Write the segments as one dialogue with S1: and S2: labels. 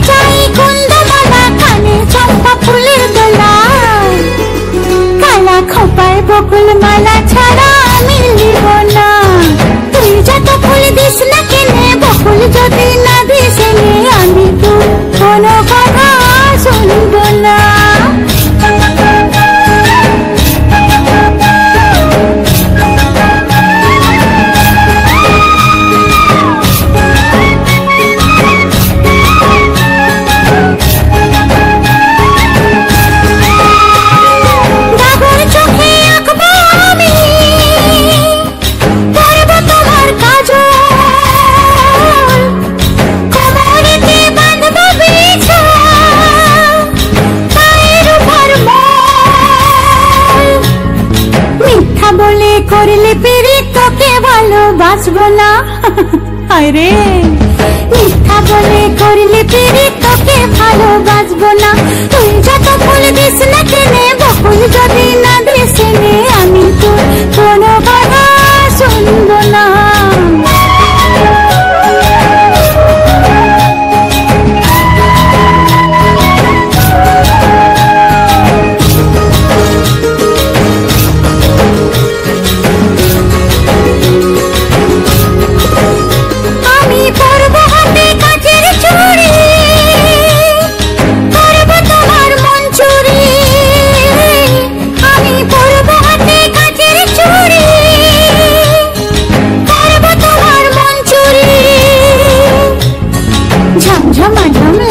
S1: চাই কুন্দমালা, কানে চম্পা ফুলের দোলা, কালা খোপায় বকুল মালা ছাড়া আমি নিব না। তুই যত ফুল দিস না কেনে, বকুল যদি না দিস এনে, আমি তো কোনো কথা শুনব না। করলে পেরে তোকে ভালোবাসবো না। আরে মিথ্যা বলে করলে পেরে তোকে ভালোবাসবো না। তুই যত ফুল দিস না কেনে, বকুল যদি না দিস এনে, আমি তো কোনো কথা শুনবো না।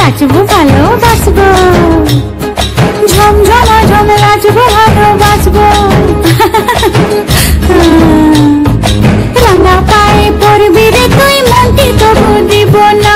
S1: নাচবো ভালোবাসবো, ঝমঝমাঝম নাচবো ভালোবাসবো। রাঙা পায়ে পড়বি রে তুই, মনটি তবু দিব না।